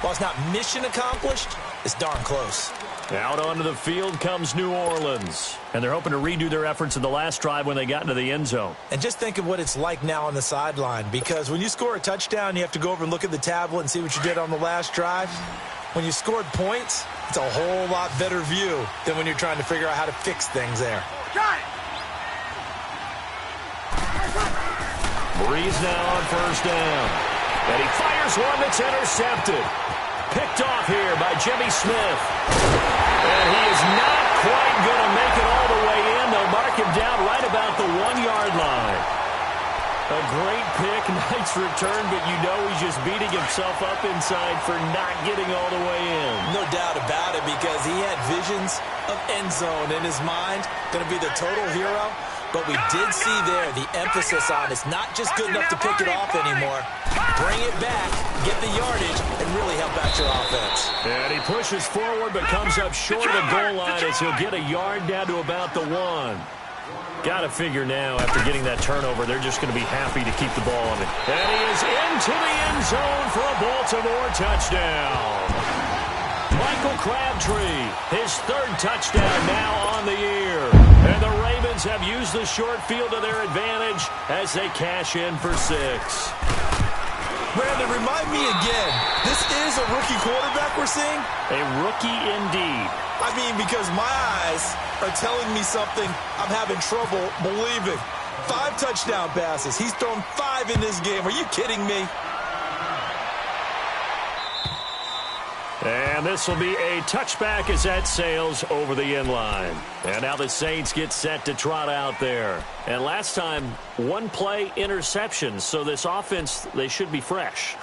[SPEAKER 3] while it's not mission accomplished, it's darn close.
[SPEAKER 2] Out onto the field comes New Orleans. And they're hoping to redo their efforts in the last drive when they got into the end zone.
[SPEAKER 3] And just think of what it's like now on the sideline. Because when you score a touchdown, you have to go over and look at the tablet and see what you did on the last drive. When you scored points, it's a whole lot better view than when you're trying to figure out how to fix things there.
[SPEAKER 2] Breeze now on first down. And he fires one that's intercepted. Picked off here by Jimmy Smith. And he is not quite going to make it all the way in. They'll mark him down right about the 1-yard line. A great pick, nice return, but you know he's just beating himself up inside for not getting all the way in.
[SPEAKER 3] No doubt about it, because he had visions of end zone in his mind. Going to be the total hero. But we did see there the emphasis on it's not just good enough to pick it off anymore. Bring it back, get the yardage, and really help out your offense.
[SPEAKER 2] And he pushes forward but comes up short of the goal line as he'll get a yard down to about the 1. Got to figure now, after getting that turnover, they're just going to be happy to keep the ball on it. And he is into the end zone for a Baltimore touchdown. Michael Crabtree, his 3rd touchdown now on the year. And the Ravens have used the short field to their advantage as they cash in for 6.
[SPEAKER 3] Brandon, remind me again, This is a rookie quarterback we're seeing?
[SPEAKER 2] A rookie indeed.
[SPEAKER 3] I mean, because my eyes are telling me something I'm having trouble believing. 5 touchdown passes. He's thrown 5 in this game. Are you kidding me?
[SPEAKER 2] And this will be a touchback as that sails over the end line. And now the Saints get set to trot out there. And last time, 1-play interception. So this offense, they should be fresh.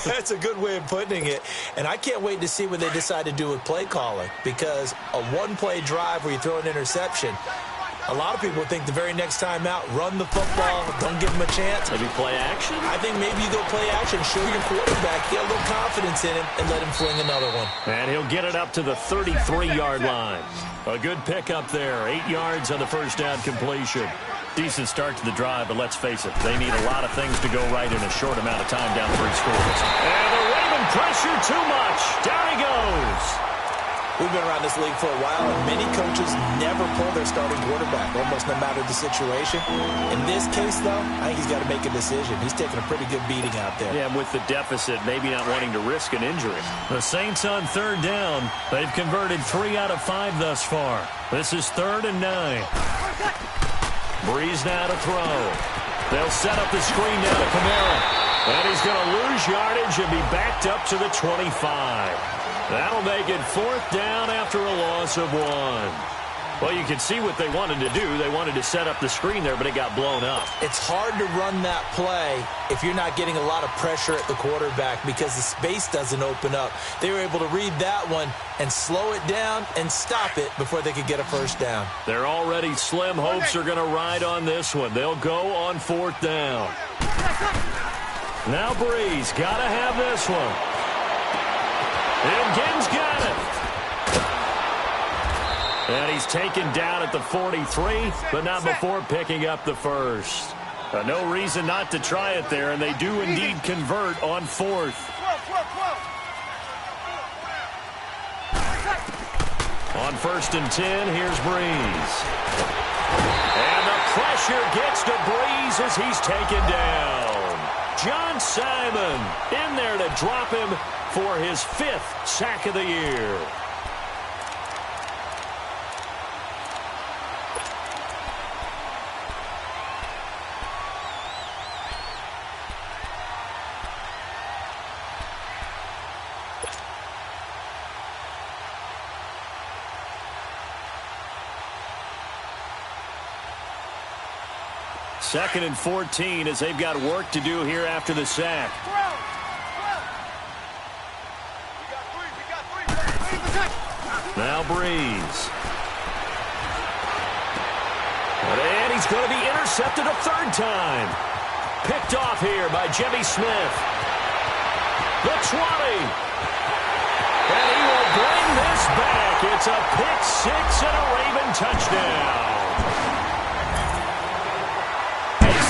[SPEAKER 3] That's a good way of putting it. And I can't wait to see what they decide to do with play calling. Because a 1-play drive where you throw an interception, a lot of people think the very next time out, run the football, don't give him a chance.
[SPEAKER 2] Maybe play action?
[SPEAKER 3] I think maybe you go play action, show your quarterback, get a little confidence in him, and let him fling another one.
[SPEAKER 2] And he'll get it up to the 33-yard line. A good pickup there. 8 yards on the first down completion. Decent start to the drive, but let's face it, they need a lot of things to go right in a short amount of time down 3 scores. And the Raven pressure too much. Down he goes.
[SPEAKER 3] We've been around this league for a while, and many coaches never pull their starting quarterback, almost no matter the situation. In this case, though, I think he's got to make a decision. He's taking a pretty good beating out there.
[SPEAKER 2] Yeah, with the deficit, maybe not wanting to risk an injury. The Saints on 3rd down. They've converted 3 out of 5 thus far. This is 3rd and 9. Breeze now to throw. They'll set up the screen down to Kamara. And he's going to lose yardage and be backed up to the 25. That'll make it 4th down after a loss of 1. Well, you can see what they wanted to do. They wanted to set up the screen there, but it got blown up.
[SPEAKER 3] It's hard to run that play if you're not getting a lot of pressure at the quarterback because the space doesn't open up. They were able to read that one and slow it down and stop it before they could get a first down.
[SPEAKER 2] They're already slim hopes are going to ride on this one. They'll go on 4th down. Now Breeze got to have this one. And Gibbs got it. And he's taken down at the 43, but not before picking up the first. No reason not to try it there, and they do indeed convert on 4th. On 1st and 10, here's Breeze. And the pressure gets to Breeze as he's taken down. John Simon in there to drop him for his 5th sack of the year. Second and 14 as they've got work to do here after the sack. Now Breeze. And he's going to be intercepted a 3rd time. Picked off here by Jimmy Smith. The 20. And he will bring this back. It's a pick 6 and a Raven touchdown.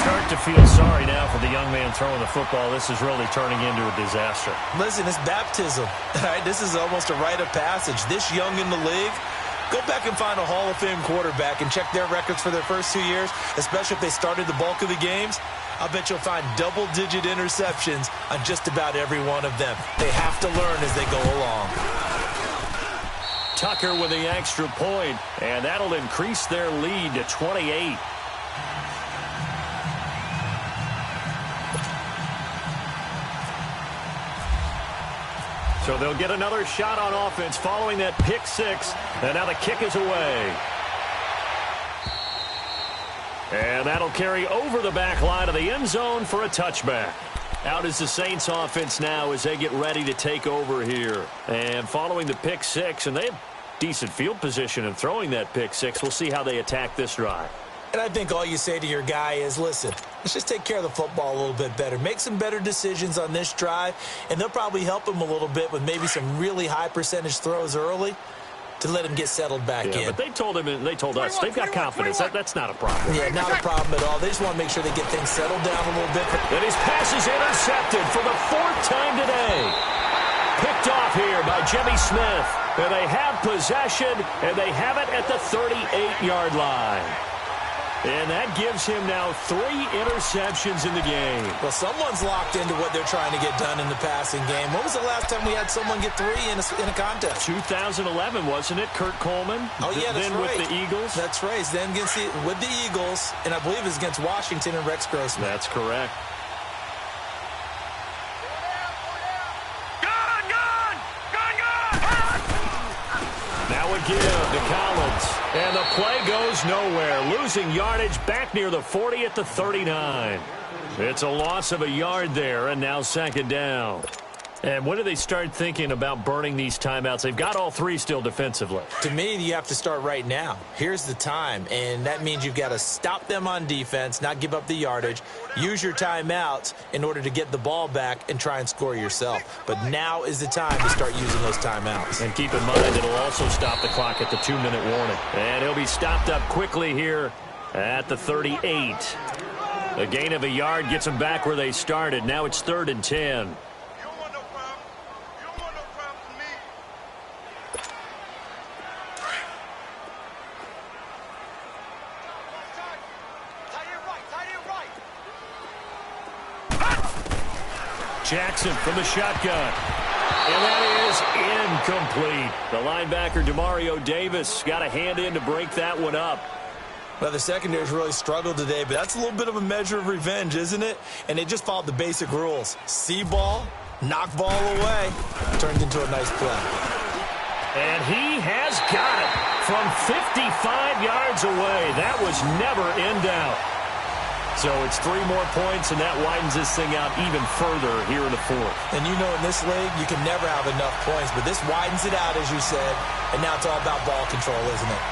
[SPEAKER 2] Start to feel sorry now for the young man throwing the football. This is really turning into a disaster.
[SPEAKER 3] Listen, it's baptism. All right, this is almost a rite of passage. This young in the league, go back and find a Hall of Fame quarterback and check their records for their first 2 years, especially if they started the bulk of the games. I'll bet you'll find double-digit interceptions on just about every one of them. They have to learn as they go along.
[SPEAKER 2] Tucker with the extra point, and that'll increase their lead to 28. So they'll get another shot on offense following that pick 6. And now the kick is away. And that'll carry over the back line of the end zone for a touchback. Out is the Saints offense now as they get ready to take over here. And following the pick 6, and they have decent field position in throwing that pick 6. We'll see how they attack this drive.
[SPEAKER 3] And I think all you say to your guy is, listen, let's just take care of the football a little bit better. Make some better decisions on this drive, and they'll probably help him a little bit with maybe some really high percentage throws early to let him get settled back in.
[SPEAKER 2] But they told him, and they told us, they've got confidence. That's not a problem.
[SPEAKER 3] Yeah, not a problem at all. They just want to make sure they get things settled down a little bit.
[SPEAKER 2] And his pass is intercepted for the 4th time today. Picked off here by Jimmy Smith. And they have possession, and they have it at the 38-yard line. And that gives him now 3 interceptions in the game.
[SPEAKER 3] Well, someone's locked into what they're trying to get done in the passing game. When was the last time we had someone get 3 in a contest?
[SPEAKER 2] 2011, wasn't it? Kurt Coleman?
[SPEAKER 3] Oh, yeah, that's
[SPEAKER 2] then
[SPEAKER 3] right.
[SPEAKER 2] with the Eagles?
[SPEAKER 3] That's right. Then with the Eagles, and I believe it was against Washington and Rex Grossman.
[SPEAKER 2] That's correct. Now again to Collins. And the play goes nowhere. Losing yardage back near the 40 at the 39. It's a loss of a yard there, and now second down. And when do they start thinking about burning these timeouts? They've got all 3 still defensively.
[SPEAKER 3] To me, you have to start right now. Here's the time, and that means you've got to stop them on defense, not give up the yardage, use your timeouts in order to get the ball back and try and score yourself. But now is the time to start using those timeouts.
[SPEAKER 2] And keep in mind, it'll also stop the clock at the 2-minute warning. And he'll be stopped up quickly here at the 38. A gain of a yard gets them back where they started. Now it's 3rd and 10. Jackson from the shotgun. And that is incomplete. The linebacker, Demario Davis, got a hand in to break that one up.
[SPEAKER 3] Well, the secondary's really struggled today, but that's a little bit of a measure of revenge, isn't it? And they just followed the basic rules. See ball, knock ball away. Turned into a nice play.
[SPEAKER 2] And he has got it from 55 yards away. That was never in doubt. So it's 3 more points, and that widens this thing out even further here in the 4th.
[SPEAKER 3] And you know in this league, you can never have enough points, but this widens it out, as you said, and now it's all about ball control, isn't it?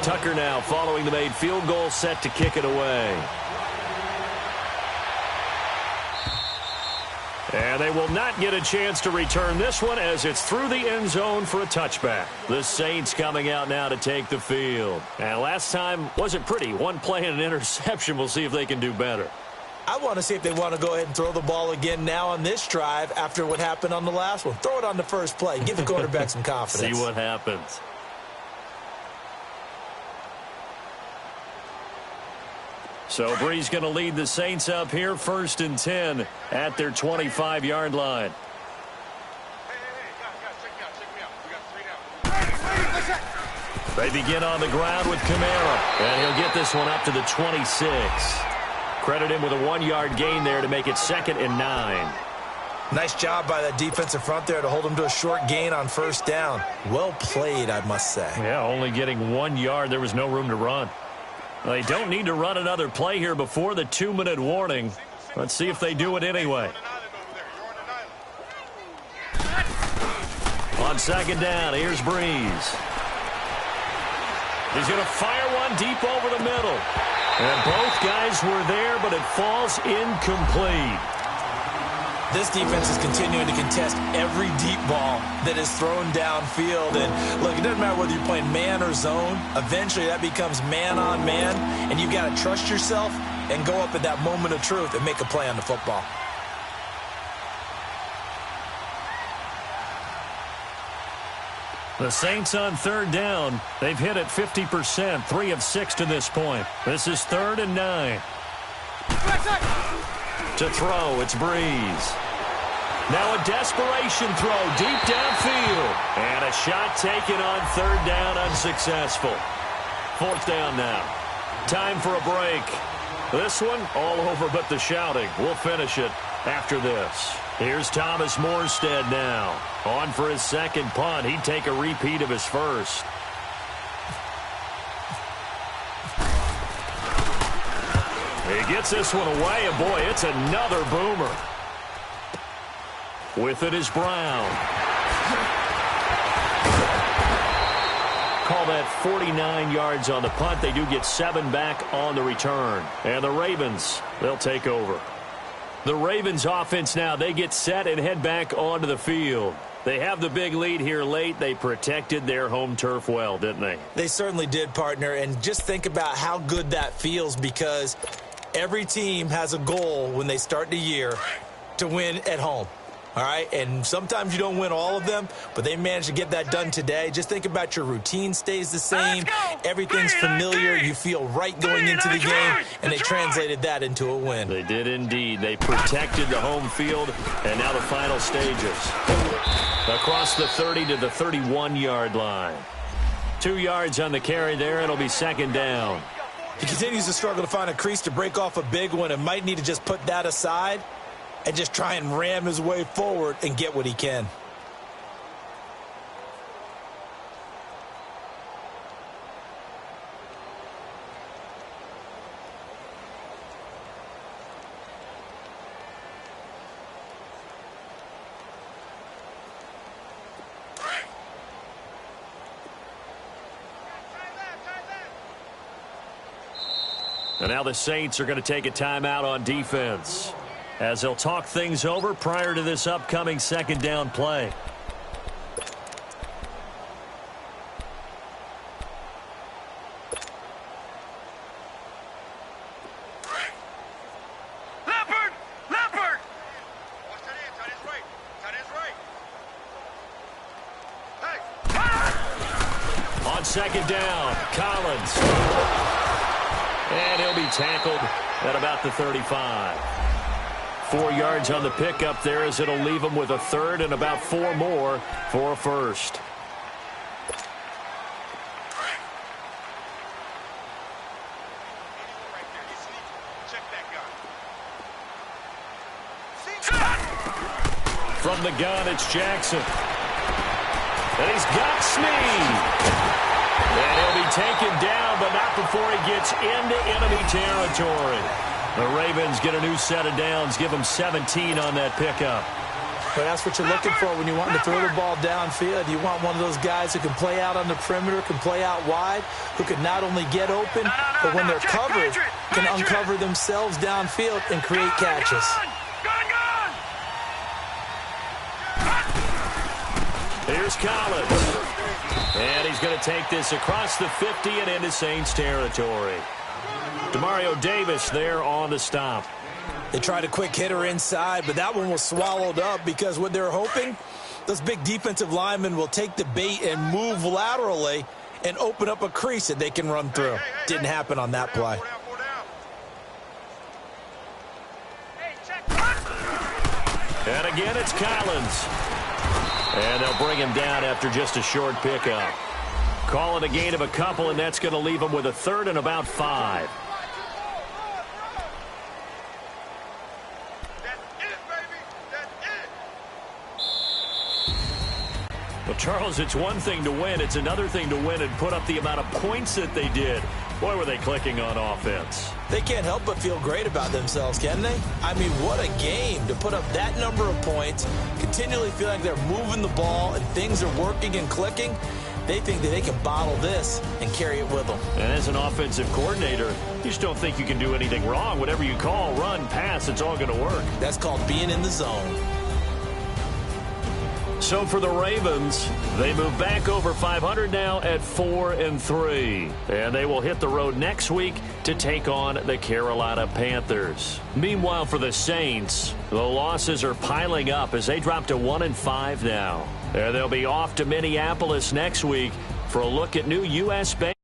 [SPEAKER 2] Tucker now following the made field goal, set to kick it away. And they will not get a chance to return this one as it's through the end zone for a touchback. The Saints coming out now to take the field. And last time wasn't pretty. 1 play and an interception. We'll see if they can do better.
[SPEAKER 3] I want to see if they want to go ahead and throw the ball again now on this drive after what happened on the last one. Throw it on the first play. Give the quarterback some confidence.
[SPEAKER 2] See what happens. So Bree's going to lead the Saints up here, 1st and 10 at their 25-yard line. They begin on the ground with Kamara, and he'll get this one up to the 26. Credit him with a 1-yard gain there to make it 2nd and 9.
[SPEAKER 3] Nice job by that defensive front there to hold him to a short gain on 1st down. Well played, I must say.
[SPEAKER 2] Yeah, only getting 1 yard. There was no room to run. They don't need to run another play here before the 2-minute warning. Let's see if they do it anyway. On 2nd down, here's Breeze. He's going to fire one deep over the middle. And both guys were there, but it falls incomplete.
[SPEAKER 3] This defense is continuing to contest every deep ball that is thrown downfield. And, look, it doesn't matter whether you're playing man or zone. Eventually, that becomes man-on-man, and you've got to trust yourself and go up at that moment of truth and make a play on the football.
[SPEAKER 2] The Saints on 3rd down. They've hit it 50%, 3 of 6 to this point. This is 3rd and 9. To throw, it's Breeze. Now a desperation throw deep downfield. And a shot taken on 3rd down, unsuccessful. 4th down now. Time for a break. This one, all over but the shouting. We'll finish it after this. Here's Thomas Morstead now. On for his 2nd punt. He'd take a repeat of his 1st. He gets this one away, and boy, it's another boomer. With it is Brown. Call that 49 yards on the punt. They do get 7 back on the return. And the Ravens, they'll take over. The Ravens offense now, they get set and head back onto the field. They have the big lead here late. They protected their home turf well, didn't they?
[SPEAKER 3] They certainly did, partner. And just think about how good that feels, because every team has a goal when they start the year, to win at home. All right, and sometimes you don't win all of them, but they managed to get that done today. Just think about your routine stays the same. Everything's familiar. You feel right going into the game, and they translated that into a win.
[SPEAKER 2] They did indeed. They protected the home field, and now the final stages. Across the 30 to the 31-yard line. 2 yards on the carry there. It'll be second down.
[SPEAKER 3] He continues to struggle to find a crease to break off a big one and might need to just put that aside and just try and ram his way forward and get what he can.
[SPEAKER 2] And now the Saints are going to take a timeout on defense as they'll talk things over prior to this upcoming second down play.
[SPEAKER 4] Leopard! Leopard! Watch that in. Tight end's right. Tight end's right. Hey!
[SPEAKER 2] On second down, Collins. And he'll be tackled at about the 35. 4 yards on the pickup there as it'll leave him with a third and about 4 more for a first. From the gun, it's Jackson. And he's got Snead. And he'll be taken down, but not before he gets into enemy territory. The Ravens get a new set of downs, give them 17 on that pickup.
[SPEAKER 3] But that's what you're looking for when you want to throw the ball downfield. You want one of those guys who can play out on the perimeter, can play out wide, who can not only get open, but when they're covered, can uncover themselves downfield and create catches.
[SPEAKER 2] Here's Collins. And he's going to take this across the 50 and into Saints territory. Demario Davis there on the stop.
[SPEAKER 3] They tried a quick hitter inside, but that one was swallowed up because what they're hoping, those big defensive linemen will take the bait and move laterally and open up a crease that they can run through. Didn't happen on that play.
[SPEAKER 2] And again, it's Collins. And they'll bring him down after just a short pickup. Call it a gain of a couple, and that's going to leave him with a third and about 5. Well, Charles, it's one thing to win. It's another thing to win and put up the amount of points that they did. Boy, were they clicking on offense.
[SPEAKER 3] They can't help but feel great about themselves, can they? I mean, what a game to put up that number of points, continually feel like they're moving the ball and things are working and clicking. They think that they can bottle this and carry it with them.
[SPEAKER 2] And as an offensive coordinator, you just don't think you can do anything wrong. Whatever you call, run, pass, it's all going to work.
[SPEAKER 3] That's called being in the zone.
[SPEAKER 2] So for the Ravens, they move back over 500 now at 4-3. And they will hit the road next week to take on the Carolina Panthers. Meanwhile, for the Saints, the losses are piling up as they drop to 1-5 now. And they'll be off to Minneapolis next week for a look at new U.S. Bank.